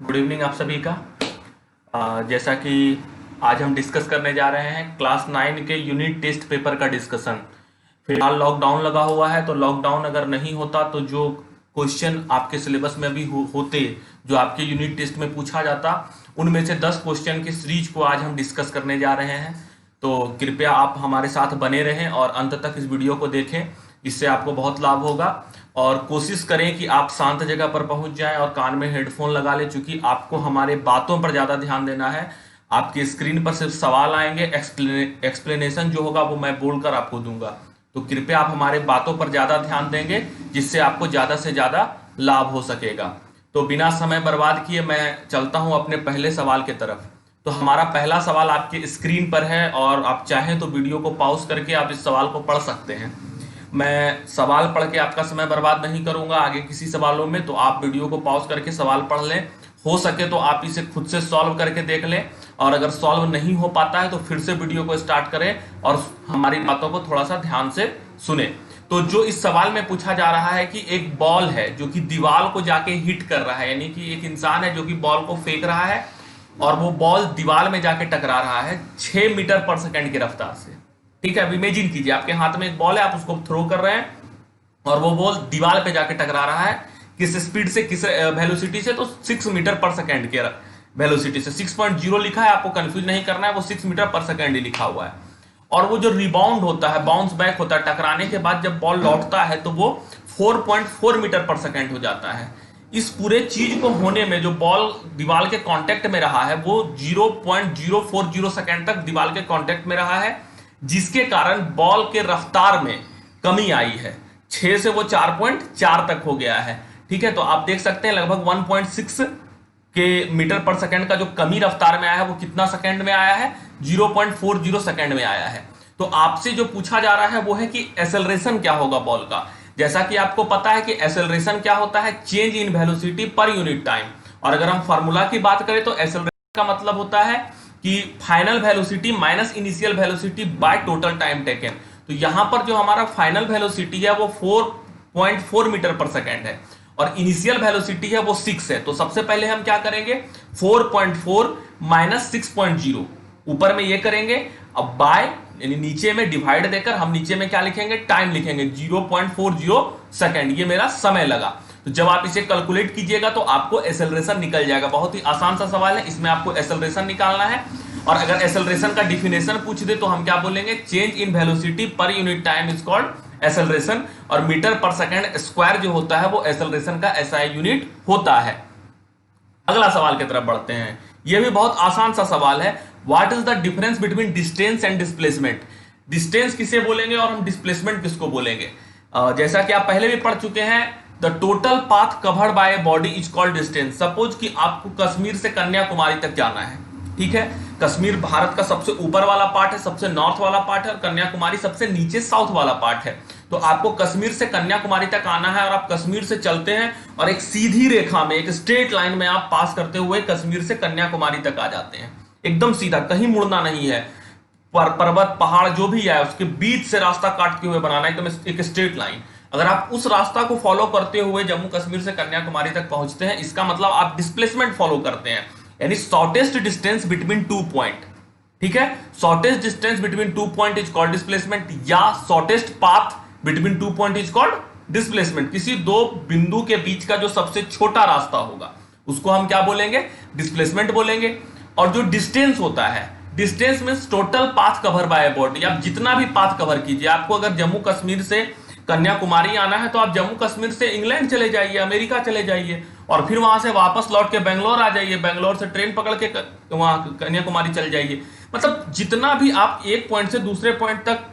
Good evening आप सभी का। जैसा कि आज हम डिस्कस करने जा रहे हैं क्लास 9 के यूनिट टेस्ट पेपर का डिस्कशन। फिलहाल लॉकडाउन लगा हुआ है, तो लॉकडाउन अगर नहीं होता तो जो क्वेश्चन आपके सिलेबस में भी होते, जो आपके यूनिट टेस्ट में पूछा जाता, उनमें से 10 क्वेश्चन की सीरीज को आज हम डिस्कस करने जा रहे हैं। तो कृपया आप हमारे साथ बने रहें और अंत तक इस वीडियो को देखें, इससे आपको बहुत लाभ होगा। और कोशिश करें कि आप शांत जगह पर पहुंच जाएं और कान में हेडफोन लगा लें, क्योंकि आपको हमारे बातों पर ज़्यादा ध्यान देना है। आपकी स्क्रीन पर सिर्फ सवाल आएंगे, एक्सप्लेनेशन जो होगा वो मैं बोलकर आपको दूंगा। तो कृपया आप हमारे बातों पर ज़्यादा ध्यान देंगे, जिससे आपको ज़्यादा से ज़्यादा लाभ हो सकेगा। तो बिना समय बर्बाद किए मैं चलता हूं अपने पहले सवाल की तरफ। तो हमारा पहला सवाल आपके स्क्रीन पर है, और आप चाहें तो वीडियो को पॉज करके आप इस सवाल को पढ़ सकते हैं। मैं सवाल पढ़ के आपका समय बर्बाद नहीं करूंगा आगे किसी सवालों में, तो आप वीडियो को पॉज करके सवाल पढ़ लें। हो सके तो आप इसे खुद से सॉल्व करके देख लें, और अगर सॉल्व नहीं हो पाता है तो फिर से वीडियो को स्टार्ट करें और हमारी बातों को थोड़ा सा ध्यान से सुने। तो जो इस सवाल में पूछा जा रहा है कि एक बॉल है जो कि दीवार को जाके हिट कर रहा है, यानी कि एक इंसान है जो कि बॉल को फेंक रहा है और वो बॉल दीवार में जाके टकरा रहा है 6 मीटर पर सेकंड की रफ्तार से। ठीक है, अब इमेजिन कीजिए आपके हाथ में एक बॉल है, आप उसको थ्रो कर रहे हैं और वो बॉल दीवार पे जाके टकरा रहा है। किस स्पीड से, किस वेलोसिटी से? तो 6 मीटर पर सेकंड के वेलोसिटी से। 6.0 लिखा है, आपको कंफ्यूज नहीं करना है, वो 6 मीटर पर सेकंड ही लिखा हुआ है। और वो जो रिबाउंड होता है, बाउंस बैक होता है, टकराने के बाद जब बॉल लौटता है तो वो 4.4 मीटर पर सेकंड हो जाता है। इस पूरे चीज को होने में जो बॉल दीवार के कांटेक्ट में रहा है वो 0.040 सेकंड तक दीवार के कांटेक्ट में रहा है, जिसके कारण बॉल के रफ्तार में कमी आई है। 6 से वो 4.4 तक हो गया है। ठीक है, तो आप देख सकते हैं लगभग 1.6 के मीटर पर सेकंड का जो कमी रफ्तार में आया है वो कितना सेकंड में आया है? 0.40 सेकंड में आया है। तो आपसे जो पूछा जा रहा है वो है कि एक्सेलरेशन क्या होगा बॉल का। जैसा कि आपको पता है कि एक्सेलरेशन क्या होता है? Change in velocity per unit time. और अगर हम फार्मूला की बात करें तो एक्सेलरेशन का मतलब होता है कि final velocity minus initial velocity by total time taken. तो यहां पर जो हमारा फाइनल वेलोसिटी है वो 4.4 मीटर पर सेकेंड है और इनिशियल वेलोसिटी है वो 6 है। तो सबसे पहले हम क्या करेंगे? 4.4 माइनस 6.0 ऊपर में ये करेंगे, अब बाय यानी नीचे में डिवाइड देकर हम नीचे में क्या लिखेंगे? टाइम लिखेंगे 0.40 सेकेंड। ये मेरा समय लगा। तो जब आप इसे कैलकुलेट कीजिएगा तो आपको एक्सेलरेशन निकल जाएगा। बहुत ही आसान सा सवाल है, इसमें आपको एक्सेलरेशन निकालना है। और अगर एक्सेलरेशन का डिफिनेशन पूछ दे तो हम क्या बोलेंगे? Change in velocity per unit time is called acceleration. और मीटर पर सेकंड स्क्वायर जो होता है वो एक्सेलरेशन का एसआई यूनिट होता है। अगला सवाल की तरफ बढ़ते हैं। यह भी बहुत आसान सा सवाल है। What is the difference between distance and displacement? Distance किसे बोलेंगे और हम डिस्प्लेसमेंट किसको बोलेंगे? जैसा कि आप पहले भी पढ़ चुके हैं, the total path covered by a body is called distance. Suppose कि आपको कश्मीर से कन्याकुमारी तक जाना है। ठीक है, कश्मीर भारत का सबसे ऊपर वाला पार्ट है, सबसे नॉर्थ वाला पार्ट है, और कन्याकुमारी सबसे नीचे साउथ वाला पार्ट है। तो आपको कश्मीर से कन्याकुमारी तक आना है और आप कश्मीर से चलते हैं और एक सीधी रेखा में, एक स्ट्रेट लाइन में आप पास करते हुए कश्मीर से कन्याकुमारी तक आ जाते हैं। एकदम सीधा, कहीं मुड़ना नहीं है। पर्वत पहाड़ जो भी है उसके बीच से रास्ता काटते हुए बनाना है, एकदम एक स्ट्रेट लाइन। अगर आप उस रास्ता को फॉलो करते हुए जम्मू कश्मीर से कन्याकुमारी तक पहुंचते हैं, इसका मतलब आप डिस्प्लेसमेंट फॉलो करते हैं, यानी शॉर्टेस्ट डिस्टेंस बिटवीन 2 पॉइंट। ठीक है, shortest distance between 2 point is called displacement, या shortest path between 2 point is called displacement. किसी दो बिंदु के बीच का जो सबसे छोटा रास्ता होगा उसको हम क्या बोलेंगे? डिस्प्लेसमेंट बोलेंगे। और जो डिस्टेंस होता है, distance means total path cover by body. आप जितना भी पाथ कवर कीजिए, आपको अगर जम्मू कश्मीर से कन्याकुमारी आना है तो आप जम्मू कश्मीर से इंग्लैंड चले जाइए, अमेरिका चले जाइए, और फिर वहां से वापस लौट के बेंगलोर आ जाइए, बेंगलोर से ट्रेन पकड़ के वहां कन्याकुमारी चले जाइए। मतलब जितना भी आप एक पॉइंट से दूसरे पॉइंट तक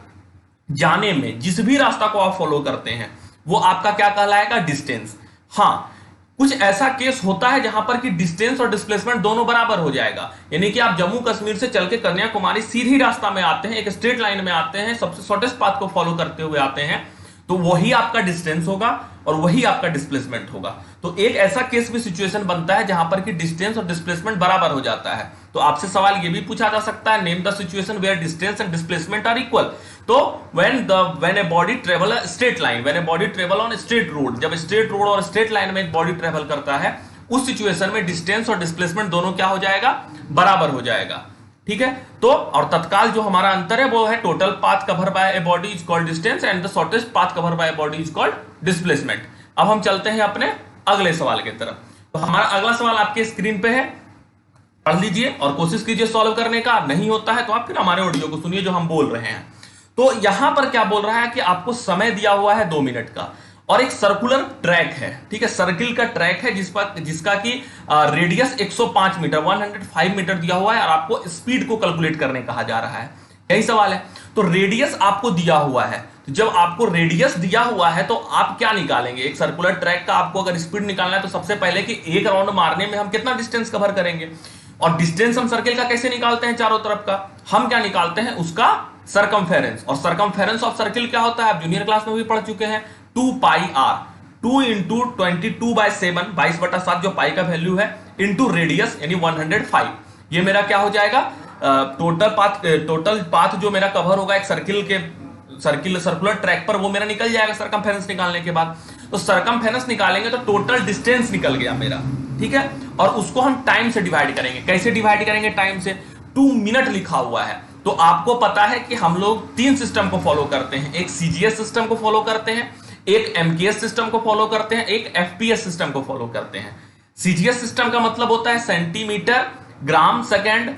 जाने में जिस भी रास्ता को आप फॉलो करते हैं वो आपका क्या कहलाएगा? डिस्टेंस। हाँ, कुछ ऐसा केस होता है जहां पर कि डिस्टेंस और डिस्प्लेसमेंट दोनों बराबर हो जाएगा, यानी कि आप जम्मू कश्मीर से चल के कन्याकुमारी सीधी रास्ता में आते हैं, एक स्ट्रेट लाइन में आते हैं, सबसे शॉर्टेस्ट पाथ को फॉलो करते हुए आते हैं, तो वही आपका डिस्टेंस होगा और वही आपका डिस्प्लेसमेंट होगा। तो एक ऐसा केस भी सिचुएशन बनता है जहां पर कि डिस्टेंस और डिस्प्लेसमेंट बराबर हो जाता है। तो आपसे सवाल ये भी पूछा जा सकता है, name the situation where distance and displacement are equal. तो when a body travel straight line, when a body travel on straight road, जब स्ट्रेट रोड और स्ट्रेट लाइन में एक बॉडी ट्रेवल करता है उस सिचुएशन में डिस्टेंस और डिस्प्लेसमेंट दोनों क्या हो जाएगा, बराबर हो जाएगा। ठीक है, तो और तत्काल जो हमारा अंतर है वो है total path cover by a body is called distance and the shortest path cover by a body is called displacement. अब हम चलते हैं अपने अगले सवाल की तरफ। तो हमारा अगला सवाल आपके स्क्रीन पे है, पढ़ लीजिए और कोशिश कीजिए सॉल्व करने का। नहीं होता है तो आप फिर हमारे ऑडियो को सुनिए जो हम बोल रहे हैं। तो यहां पर क्या बोल रहा है कि आपको समय दिया हुआ है 2 मिनट का और एक सर्कुलर ट्रैक है। ठीक है, सर्किल का ट्रैक है जिसका की रेडियस 105 मीटर 105 मीटर दिया हुआ है और आपको स्पीड को कैलकुलेट करने कहा जा रहा है। यही सवाल है। तो रेडियस आपको दिया हुआ है, तो जब आपको रेडियस दिया हुआ है तो आप क्या निकालेंगे, एक सर्कुलर ट्रैक का आपको अगर स्पीड निकालना है तो सबसे पहले कि एक राउंड मारने में हम कितना डिस्टेंस कवर करेंगे, और डिस्टेंस हम सर्किल का कैसे निकालते हैं, चारों तरफ का हम क्या निकालते हैं, उसका सरकमफेरेंस। और सरकमफेरेंस ऑफ सर्किल क्या होता है, आप जूनियर क्लास में भी पढ़ चुके हैं, 2 पाई आर, 2 इंटू 22/7 22/7 जो पाई का वैल्यू है, इंटू रेडियस यानी 105। ये मेरा क्या हो जाएगा, टोटल पाथ जो मेरा कवर होगा एक सर्कुलर ट्रैक पर, वो मेरा निकल जाएगा सरकमफेरेंस निकालने के बाद। तो सरकमफेरेंस निकालेंगे तो टोटल डिस्टेंस निकल गया मेरा। ठीक है, और उसको हम टाइम से डिवाइड करेंगे। कैसे डिवाइड करेंगे टाइम से, 2 मिनट लिखा हुआ है। तो आपको पता है कि हम लोग 3 सिस्टम को फॉलो करते हैं, एक सीजीएस सिस्टम को फॉलो करते हैं, एक एमकेएस सिस्टम को फॉलो करते हैं, एक एफपीएस सिस्टम को फॉलो करते हैं। सीजीएस सिस्टम का मतलब होता है सेंटीमीटर ग्राम सेकेंड,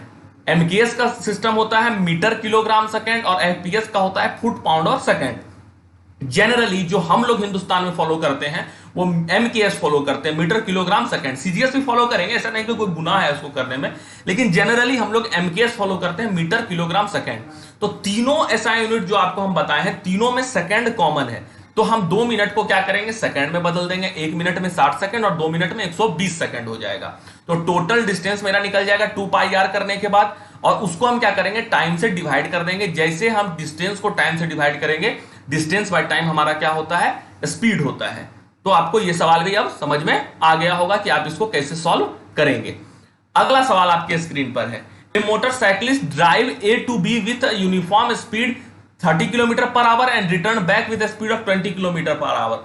एमकेएस का सिस्टम होता है मीटर किलोग्राम सेकेंड, और एफपीएस का होता है फुट पाउंड और सेकेंड। जनरली जो हम लोग हिंदुस्तान में फॉलो करते हैं वो एमकेएस फॉलो करते हैं, मीटर किलोग्राम सेकेंड। सीजीएस भी फॉलो करेंगे, ऐसा नहीं कि कोई गुनाह है उसको करने में, लेकिन जनरली हम लोग एमकेएस फॉलो करते हैं, मीटर किलोग्राम सेकेंड। तो तीनों एसआई यूनिट जो आपको हम बताए हैं, तीनों में सेकेंड कॉमन है। तो हम 2 मिनट को क्या करेंगे, सेकंड में बदल देंगे। 1 मिनट में 60 सेकंड और 2 मिनट में 120 सेकंड हो जाएगा। तो टोटल डिस्टेंस मेरा निकल जाएगा 2 पाई आर करने के बाद, और उसको हम क्या करेंगे, टाइम से डिवाइड कर देंगे। जैसे हम डिस्टेंस को टाइम से डिवाइड करेंगे, डिस्टेंस बाय टाइम हमारा क्या होता है, स्पीड होता है। तो आपको यह सवाल भी अब समझ में आ गया होगा कि आप इसको कैसे सॉल्व करेंगे। अगला सवाल आपके स्क्रीन पर है, a motorcyclist drive A to B with uniform speed 30 kilometre per hour and return back with speed of 20 kilometre per hour,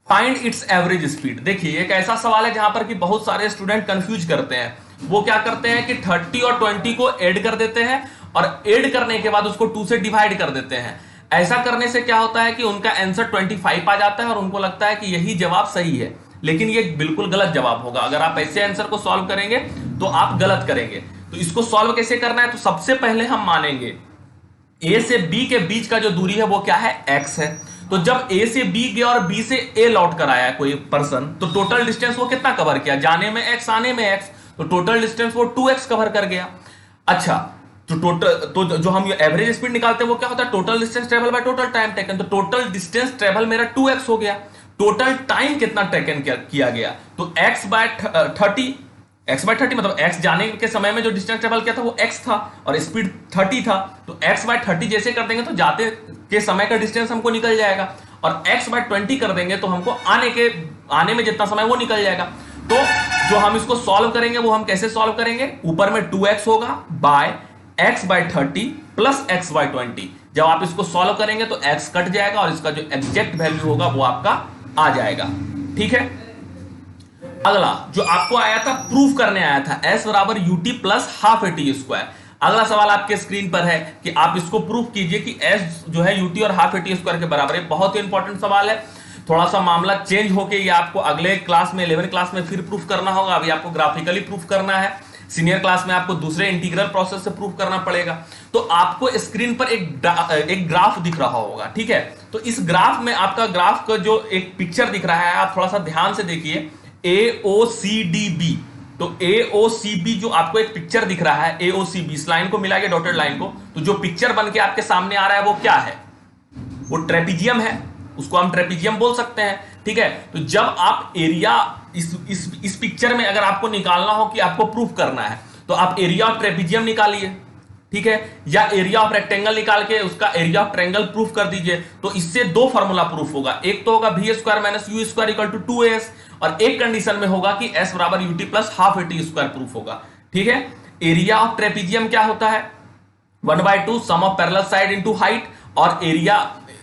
find its average speed. देखिए एक ऐसा सवाल है जहां पर कि बहुत सारे स्टूडेंट कंफ्यूज करते हैं। वो क्या करते हैं कि 30 और 20 को ऐड कर देते हैं और ऐड करने के बाद उसको 2 से डिवाइड कर देते हैं। ऐसा करने से क्या होता है कि उनका आंसर 25 आ जाता है और उनको लगता है कि यही जवाब सही है, लेकिन ये बिल्कुल गलत जवाब होगा। अगर आप ऐसे आंसर को सॉल्व करेंगे तो आप गलत करेंगे। तो इसको सॉल्व कैसे करना है, तो सबसे पहले हम मानेंगे ए से बी के बीच का जो दूरी है वो क्या है, एक्स है। तो जब ए से बी गया और बी से ए लौट कर आया कोई पर्सन, तो टोटल डिस्टेंस वो कितना कवर किया, जाने में एक्स आने में एक्स, तो टोटल डिस्टेंस वो 2x कवर कर गया। अच्छा, तो जो हम एवरेज स्पीड निकालते हैं वो क्या होता है, total distance travel by total time taken. तो टोटल डिस्टेंस ट्रेवल मेरा 2x हो गया। टोटल टाइम कितना टेकन किया गया, तो x बाय 30, मतलब x जाने के समय में जो डिस्टेंस ट्रेवल किया था वो x था और स्पीड 30 था। तो x बाय 30 जैसे कर देंगे तो जाते के समय का डिस्टेंस हमको निकल जाएगा, और x बाय 20 कर देंगे तो हमको आने में जितना समय वो निकल जाएगा। तो जो हम इसको सॉल्व करेंगे वो हम कैसे सॉल्व करेंगे, ऊपर में 2x होगा by x by 30 plus x by 20। जब आप इसको सॉल्व करेंगे तो x कट जाएगा और इसका जो एग्जैक्ट वैल्यू होगा वो आपका आ जाएगा। ठीक है, अगला जो आपको आया था, प्रूफ करने आया था, s बराबर ut plus half at square. अगला सवाल आपके स्क्रीन पर है कि आप इसको प्रूफ कीजिए कि s जो है ut और हाफ at स्क्वायर के बराबर है। बहुत ही इंपॉर्टेंट सवाल है। थोड़ा सा मामला चेंज होके ये आपको अगले क्लास में 11th क्लास में फिर प्रूफ करना होगा। अभी आपको ग्राफिकली प्रूफ करना है, सीनियर क्लास में आपको दूसरे इंटीग्रल प्रोसेस से प्रूफ करना पड़ेगा। तो आपको स्क्रीन पर एक ग्राफ दिख रहा होगा, ठीक है। तो इस ग्राफ में आपका ग्राफ का जो एक पिक्चर दिख रहा है, आप थोड़ा सा ध्यान से देखिए, AOCDB। तो AOCB जो आपको एक पिक्चर दिख रहा है, AOCB, इस लाइन को मिलाइए डॉटेड लाइन को, तो जो पिक्चर बन के आपके सामने आ रहा है वो क्या है, वो ट्रेपीजियम है, उसको हम ट्रेपीजियम बोल सकते हैं। ठीक है, तो जब आप एरिया इस पिक्चर में अगर आपको निकालना हो कि आपको प्रूफ करना है, तो आप एरिया ऑफ ट्रेपीजियम निकालिए, ठीक है, या एरिया ऑफ रेक्टेंगल निकाल के उसका एरिया ऑफ ट्रायंगल प्रूफ कर दीजिए। तो इससे 2 फार्मूला प्रूफ होगा, एक तो होगा v square minus u square equal to 2as, और एक कंडीशन में होगा कि s बराबर ut plus half at square proof होगा। ठीक है, एरिया ऑफ ट्रेपीजियम क्या होता है, 1/2 sum of parallel side into height, और area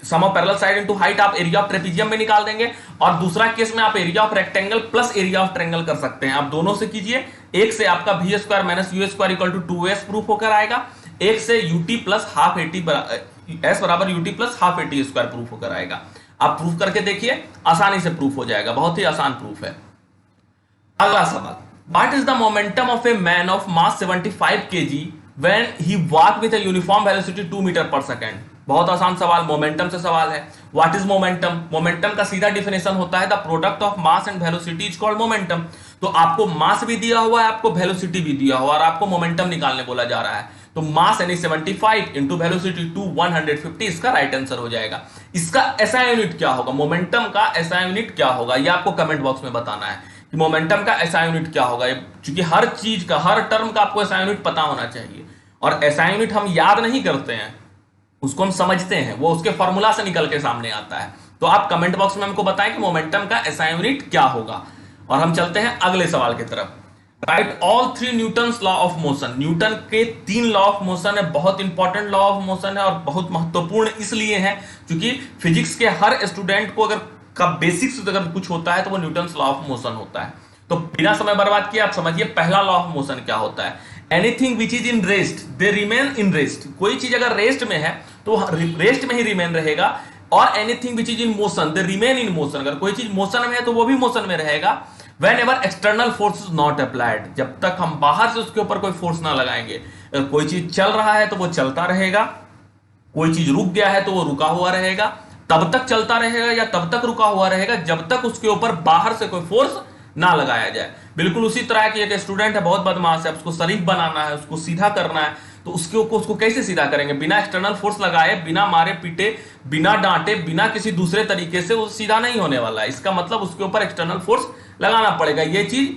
sum of parallel side into height आप एरिया ऑफ ट्रेपीजियम में निकाल देंगे, और दूसरा केस में आप area of rectangle plus area of triangle कर सकते हैं। आप दोनों से कीजिए, एक से आपका V square minus U square equal to 2s proof होकर आएगा, एक से U T plus half A T S बराबर U T plus half A T square proof होकर आएगा। आप प्रूफ करके देखिए, आसानी से प्रूफ हो जाएगा, बहुत ही आसान प्रूफ है। अगला सवाल, what is the momentum of a man of mass 75 kg when he walk with a uniform velocity 2 metre per second. बहुत आसान सवाल, मोमेंटम से सवाल है। What is momentum? मोमेंटम का सीधा डिफिनेशन होता है the product of mass and velocity is called momentum. तो आपको मास भी दिया हुआ है, आपको वेलोसिटी भी दिया हुआ है, और आपको मोमेंटम निकालने बोला जा रहा है। तो मास यानी 75 इंटू वेलोसिटी 150 इसका राइट आंसर हो जाएगा। इसका एसआई यूनिट क्या होगा, मोमेंटम का एसआई यूनिट क्या होगा, ये आपको कमेंट बॉक्स में बताना है कि मोमेंटम का एसआई यूनिट क्या होगा। क्योंकि हर चीज का, हर टर्म का आपको एसआई यूनिट पता होना चाहिए, और एसआई यूनिट हम याद नहीं करते हैं, उसको हम समझते हैं, वो उसके फॉर्मूला से निकल के सामने आता है। तो आप कमेंट बॉक्स में हमको बताएं कि मोमेंटम का एसआई यूनिट क्या होगा। और हम चलते हैं अगले सवाल की तरफ। Right all 3 Newton's law of motion. Newton के 3 लॉ ऑफ मोशन है, बहुत इंपॉर्टेंट लॉ ऑफ मोशन है, और बहुत महत्वपूर्ण इसलिए है क्योंकि फिजिक्स के हर स्टूडेंट को अगर का बेसिक्स अगर कुछ होता है तो वो न्यूटन्स लॉ ऑफ मोशन होता है। तो बिना समय बर्बाद किए आप समझिए पहला लॉ ऑफ मोशन क्या होता है। Anything which is in rest they remain in rest. कोई चीज अगर रेस्ट में है तो रेस्ट में ही रिमेन रहेगा, और anything which is in motion they remain in motion. अगर कोई चीज मोशन में है तो वो भी मोशन में रहेगा। Whenever external force is not applied, जब तक हम बाहर से उसके ऊपर कोई फोर्स ना लगाएंगे। अगर कोई चीज चल रहा है तो वो चलता रहेगा, कोई चीज रुक गया है तो वो रुका हुआ रहेगा। तब तक चलता रहेगा या तब तक रुका हुआ रहेगा जब तक उसके ऊपर बाहर से कोई फोर्स ना लगाया जाए। बिल्कुल उसी तरह की एक स्टूडेंट है, बहुत बदमाश है, उसको शरीफ बनाना है, उसको सीधा करना है, तो उसको कैसे सीधा करेंगे? बिना एक्सटर्नल फोर्स लगाए, बिना मारे पीटे, बिना डांटे, बिना किसी दूसरे तरीके से वो सीधा नहीं होने वाला है। इसका मतलब उसके ऊपर एक्सटर्नल फोर्स लगाना पड़ेगा। ये चीज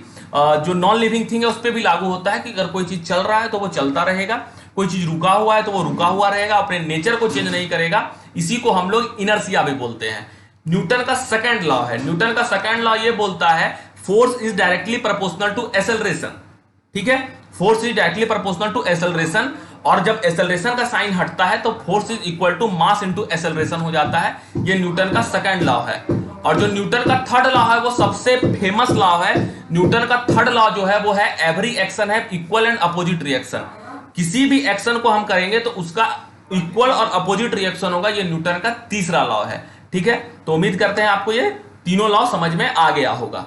जो नॉन लिविंग थिंग है उस पर भी लागू होता है कि अगर कोई चीज चल रहा है तो वो चलता रहेगा, कोई चीज रुका हुआ है तो वो रुका हुआ रहेगा, अपने नेचर को चेंज नहीं करेगा। इसी को हम लोग इनर्शिया भी बोलते हैं। न्यूटन का सेकंड लॉ है, न्यूटन का सेकंड लॉ ये बोलता है force is directly proportional to acceleration. ठीक है, force is directly proportional to acceleration, और जब एक्सेलरेशन का साइन हटता है तो force is equal to mass into acceleration हो जाता है। ये न्यूटन का सेकंड लॉ है। और जो न्यूटन का थर्ड लॉ है वो सबसे फेमस लॉ है। न्यूटन का थर्ड लॉ जो है वो है एवरी एक्शन है इक्वल एंड अपोजिट रिएक्शन। किसी भी एक्शन को हम करेंगे तो उसका इक्वल और अपोजिट रिएक्शन होगा। ये न्यूटन का तीसरा लॉ है। ठीक है, तो उम्मीद करते हैं आपको ये तीनों लॉ समझ में आ गया होगा।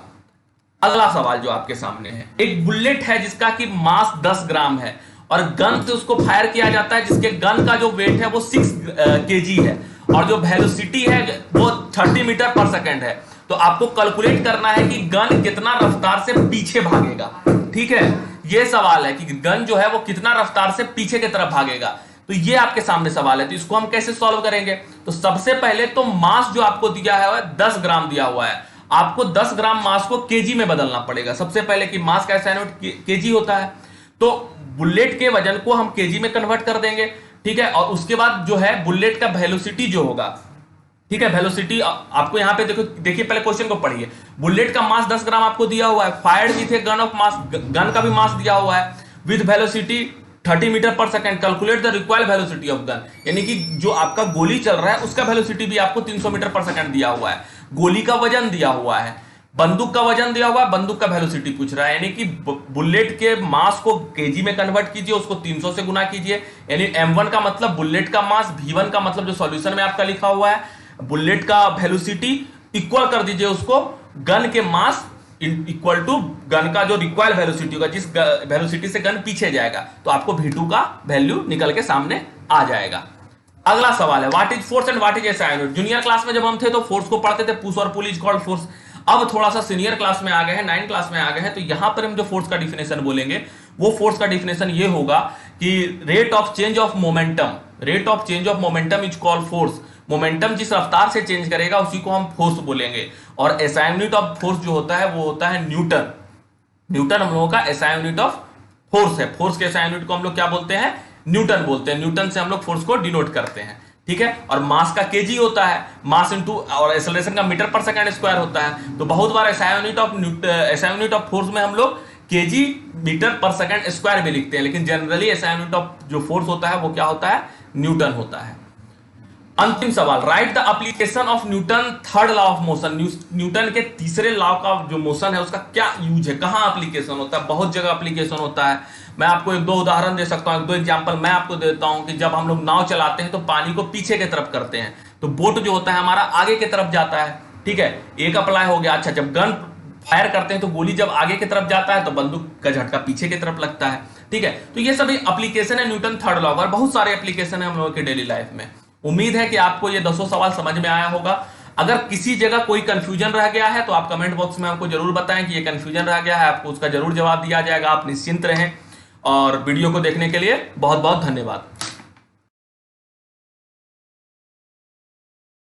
अगला सवाल जो आपके सामने है, एक बुलेट है जिसका कि मास 10 ग्राम है, और गन से उसको फायर किया जाता है जिसके गन का जो वेट है वो 6 kg है, और जो वेलोसिटी है वो 30 मीटर पर सेकेंड है। तो आपको कैलकुलेट करना है कि गन कितना रफ्तार से पीछे भागेगा। ठीक है, ये सवाल है कि गन जो है वो कितना रफ्तार से पीछे की तरफ भागेगा। तो ये आपके सामने सवाल है, तो इसको हम कैसे सॉल्व करेंगे? तो सबसे पहले तो मास जो आपको दिया है 10 ग्राम दिया हुआ है, आपको 10 ग्राम मास को केजी में बदलना पड़ेगा। सबसे पहले कि मास का एसआई यूनिट केजी होता है, तो बुलेट के वजन को हम केजी में कन्वर्ट कर देंगे। ठीक है, और उसके बाद जो है बुलेट का वेलोसिटी जो होगा, ठीक है, वेलोसिटी आपको यहां पे देखो, देखिए पहले क्वेश्चन को पढ़िए। बुलेट का मास 10 ग्राम आपको दिया हुआ है, fired with a gun of mass, gun का भी मास दिया हुआ है, विथ वेलोसिटी 30 मीटर पर second. Calculate the required velocity of gun, यानी कि जो आपका गोली चल रहा है उसका वेलोसिटी भी आपको 300 मीटर पर सेकंड दिया हुआ है। गोली का वजन दिया हुआ है, बंदूक का वजन दिया हुआ है, बंदूक का वेलोसिटी पूछ रहा है, यानी कि बुलेट के मास को केजी में कन्वर्ट कीजिए, उसको 300 से गुना कीजिए। यानी m1 का मतलब बुलेट का मास, v1 का मतलब जो सॉल्यूशन में आपका लिखा हुआ है, बुलेट का वेलोसिटी इक्वल कर दीजिए उसको गन के मास इक्वल टू गन का जो रिक्वायर्ड वेलोसिटी होगा, जिस वेलोसिटी से गन पीछे जाएगा, तो आपको v2 का वैल्यू निकल के सामने आ जाएगा। अगला सवाल है, what is force and what is SI unit. Junior class में जब हम थे तो फोर्स को पढ़ते थे, पुश और पुल इज कॉल्ड फोर्स। अब थोड़ा सा सीनियर क्लास में आ गए हैं, 9 क्लास में आ गए हैं, तो यहां पर हम जो फोर्स का डिफिनेशन बोलेंगे वो फोर्स का डिफिनेशन ये होगा कि rate of change of momentum, rate of change of momentum is called force. Momentum जिस रफ्तार से चेंज करेगा उसी को हम फोर्स बोलेंगे। और एसआई यूनिट ऑफ फोर्स जो होता है वो होता है न्यूटन। न्यूटन हम लोगों का एसआई यूनिट ऑफ फोर्स है। फोर्स के एसआई यूनिट को हम लोग क्या बोलते हैं? न्यूटन बोलते हैं। न्यूटन से हम लोग फोर्स को डिनोट करते हैं। ठीक है, और मास का केजी होता है, मास इनटू, और एक्सेलरेशन का मीटर पर सेकंड स्क्वायर होता है। तो बहुत बार एसआई यूनिट ऑफ फोर्स में हम लोग केजी मीटर पर सेकंड स्क्वायर भी लिखते हैं, लेकिन जनरली एसआई यूनिट ऑफ जो फोर्स होता है वो क्या होता है? न्यूटन होता है। अंतिम सवाल, right the application of Newton third law of motion. Newton के तीसरे लॉ का जो मोशन है उसका क्या यूज है, कहां एप्लीकेशन होता है? बहुत जगह एप्लीकेशन होता है। मैं आपको एक दो उदाहरण दे सकता हूं, एक दो एग्जांपल मैं आपको देता हूं कि जब हम लोग नाव चलाते हैं तो पानी को पीछे की तरफ करते हैं, तो बोट जो होता है हमारा आगे की तरफ जाता है, ठीक है, एक अप्लाई हो गया। अच्छा, जब गन फायर करते हैं तो गोली जब आगे की तरफ जाता है तो बंदूक का झटका पीछे की तरफ लगता है, ठीक है। तो ये सभी एप्लीकेशन है न्यूटन थर्ड लॉ और बहुत सारे एप्लीकेशन है हम लोगों की डेली लाइफ में। उम्मीद है कि आपको ये 10 सवाल समझ में आया होगा। अगर किसी जगह कोई कंफ्यूजन रह गया है तो आप कमेंट बॉक्स में हमको जरूर बताएं कि ये कंफ्यूजन रह गया है, आपको उसका जरूर जवाब दिया जाएगा। आप निश्चिंत रहें और वीडियो को देखने के लिए बहुत बहुत धन्यवाद।